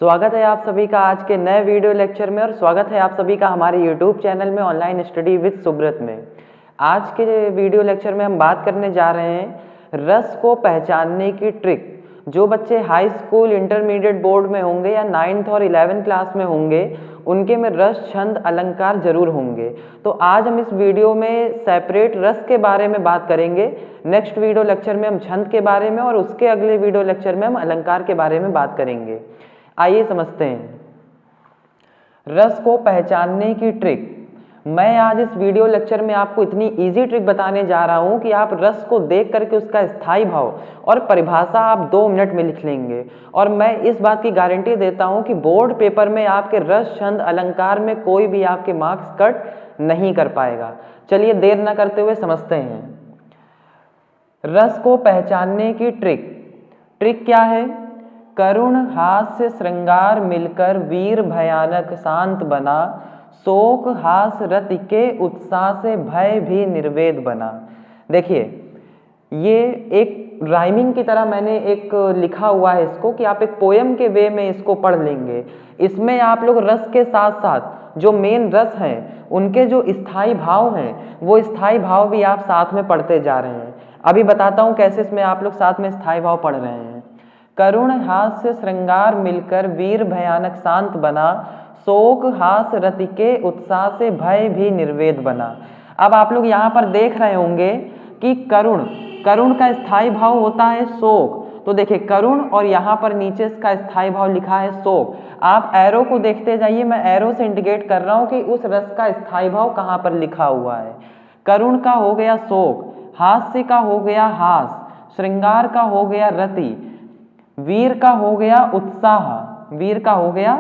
स्वागत है आप सभी का आज के नए वीडियो लेक्चर में और स्वागत है आप सभी का हमारे YouTube चैनल में ऑनलाइन स्टडी विद सुब्रत में। आज के वीडियो लेक्चर में हम बात करने जा रहे हैं रस को पहचानने की ट्रिक। जो बच्चे हाई स्कूल इंटरमीडिएट बोर्ड में होंगे या 9th और 11th क्लास में होंगे उनके में रस छंद अलंकार जरूर होंगे। तो आज हम इस वीडियो में सेपरेट रस के बारे में बात करेंगे। नेक्स्ट वीडियो लेक्चर में हम छंद के बारे में और उसके अगले वीडियो लेक्चर में हम अलंकार के बारे में बात करेंगे। आइए समझते हैं रस को पहचानने की ट्रिक। मैं आज इस वीडियो लेक्चर में आपको इतनी इजी ट्रिक बताने जा रहा हूं कि आप रस को देख करके उसका स्थायी भाव और परिभाषा आप 2 मिनट में लिख लेंगे। और मैं इस बात की गारंटी देता हूं कि बोर्ड पेपर में आपके रस छंद अलंकार में कोई भी आपके मार्क्स कट नहीं कर पाएगा। चलिए देर ना करते हुए समझते हैं रस को पहचानने की ट्रिक। ट्रिक क्या है? करुण हास्य श्रृंगार मिलकर वीर भयानक शांत बना, शोक हास रति के उत्साह से भय भी निर्वेद बना। देखिए ये एक राइमिंग की तरह मैंने एक लिखा हुआ है इसको कि आप एक पोयम के वे में इसको पढ़ लेंगे। इसमें आप लोग रस के साथ साथ जो मेन रस हैं उनके जो स्थायी भाव हैं वो स्थायी भाव भी आप साथ में पढ़ते जा रहे हैं। अभी बताता हूं कैसे इसमें आप लोग साथ में स्थायी भाव पढ़ रहे हैं। करुण हास्य श्रृंगार मिलकर वीर भयानक शांत बना, शोक हास रति के उत्साह से भय भी निर्वेद बना। अब आप लोग यहाँ पर देख रहे होंगे कि करुण करुण का स्थायी भाव होता है शोक। तो देखिए करुण और यहाँ पर नीचे इसका स्थायी भाव लिखा है शोक। आप एरो को देखते जाइए, मैं एरो से इंडिकेट कर रहा हूँ कि उस रस का स्थायी भाव कहाँ पर लिखा हुआ है। करुण का हो गया शोक, हास्य का हो गया हास, श्रृंगार का हो गया रति, वीर का हो गया उत्साह, वीर का हो गया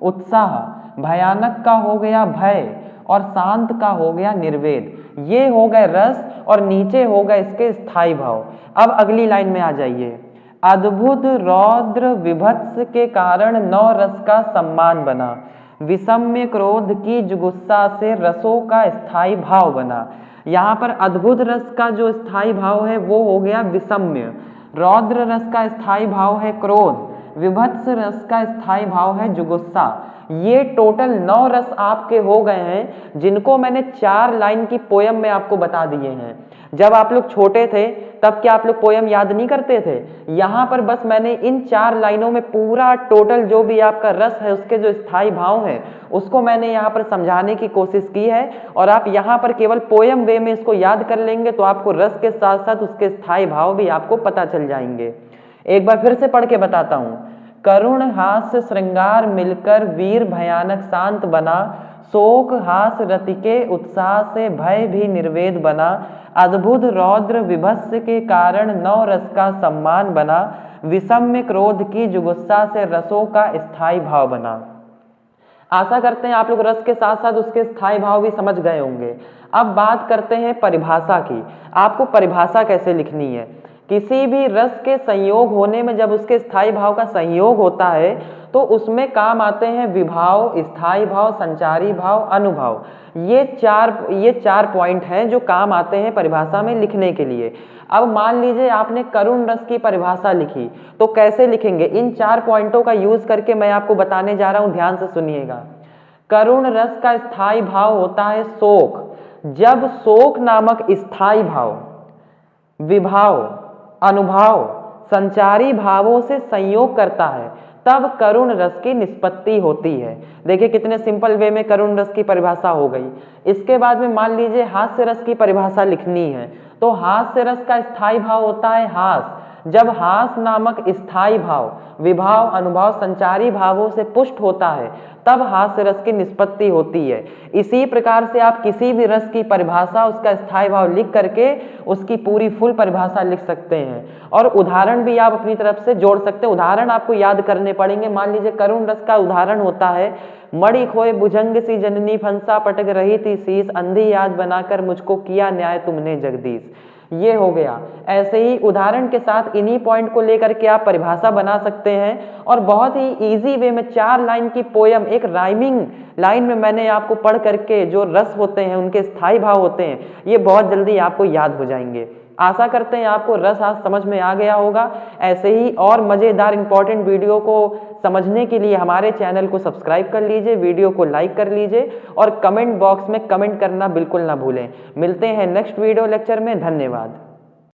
उत्साह, भयानक का हो गया भय और शांत का हो गया निर्वेद। ये हो गए रस और नीचे हो गए इसके स्थायी भाव। अब अगली लाइन में आ जाइए। अद्भुत रौद्र विभत्स के कारण नौ रस का सम्मान बना, विषम्य क्रोध की जुगुस्सा से रसों का स्थायी भाव बना। यहाँ पर अद्भुत रस का जो स्थायी भाव है वो हो गया विषम्य, रौद्र रस का स्थायी भाव है क्रोध, विभत्स रस का स्थायी भाव है जुगुस्सा। ये टोटल 9 रस आपके हो गए हैं जिनको मैंने 4 लाइन की पोयम में आपको बता दिए हैं। जब आप लोग छोटे थे तब क्या आप लोग पोयम याद नहीं करते थे? यहाँ पर बस मैंने इन 4 लाइनों में पूरा टोटल जो भी आपका रस है उसके जो स्थायी भाव है उसको मैंने यहाँ पर समझाने की कोशिश की है। और आप यहाँ पर केवल पोयम वे में इसको याद कर लेंगे तो आपको रस के साथ साथ उसके स्थायी भाव भी आपको पता चल जाएंगे। एक बार फिर से पढ़ के बताता हूँ। करुण हास्य श्रृंगार मिलकर वीर भयानक शांत बना, शोक हास रति के उत्साह से भय भी निर्वेद बना, अद्भुत रौद्र विभत्स के कारण नौ रस का सम्मान बना, विषम्य क्रोध की जुगुस्सा से रसों का स्थायी भाव बना। आशा करते हैं आप लोग रस के साथ साथ उसके स्थायी भाव भी समझ गए होंगे। अब बात करते हैं परिभाषा की। आपको परिभाषा कैसे लिखनी है? किसी भी रस के संयोग होने में जब उसके स्थायी भाव का संयोग होता है तो उसमें काम आते हैं विभाव, स्थायी भाव, संचारी भाव, अनुभाव। ये चार पॉइंट हैं जो काम आते हैं परिभाषा में लिखने के लिए। अब मान लीजिए आपने करुण रस की परिभाषा लिखी तो कैसे लिखेंगे? इन 4 पॉइंटों का यूज करके मैं आपको बताने जा रहा हूं, ध्यान से सुनिएगा। करुण रस का स्थायी भाव होता है शोक। जब शोक नामक स्थायी भाव विभाव, अनुभाव, संचारी भावों से संयोग करता है तब करुण रस की निष्पत्ति होती है। देखिए कितने सिंपल वे में करुण रस की परिभाषा हो गई। इसके बाद में मान लीजिए हास्य रस की परिभाषा लिखनी है तो हास्य रस का स्थायी भाव होता है हास। जब हास नामक स्थायी भाव विभाव, अनुभव, संचारी भावों से पुष्ट होता है तब हास्य रस की निष्पत्ति होती है। इसी प्रकार से आप किसी भी रस की परिभाषा उसका स्थायी भाव लिख करके उसकी पूरी फुल परिभाषा लिख सकते हैं और उदाहरण भी आप अपनी तरफ से जोड़ सकते हैं। उदाहरण आपको याद करने पड़ेंगे। मान लीजिए करुण रस का उदाहरण होता है, मणि खोए भुजंग सी जननी फंसा पटक रही थी शीश, अंधी आज बनाकर मुझको किया न्याय तुमने जगदीश। ये हो गया। ऐसे ही उदाहरण के साथ इन्हीं पॉइंट को लेकर के आप परिभाषा बना सकते हैं और बहुत ही इजी वे में 4 लाइन की पोयम एक राइमिंग लाइन में मैंने आपको पढ़ करके जो रस होते हैं उनके स्थायी भाव होते हैं ये बहुत जल्दी आपको याद हो जाएंगे। आशा करते हैं आपको रस आज समझ में आ गया होगा। ऐसे ही और मज़ेदार इंपॉर्टेंट वीडियो को समझने के लिए हमारे चैनल को सब्सक्राइब कर लीजिए, वीडियो को लाइक कर लीजिए और कमेंट बॉक्स में कमेंट करना बिल्कुल ना भूलें। मिलते हैं नेक्स्ट वीडियो लेक्चर में। धन्यवाद।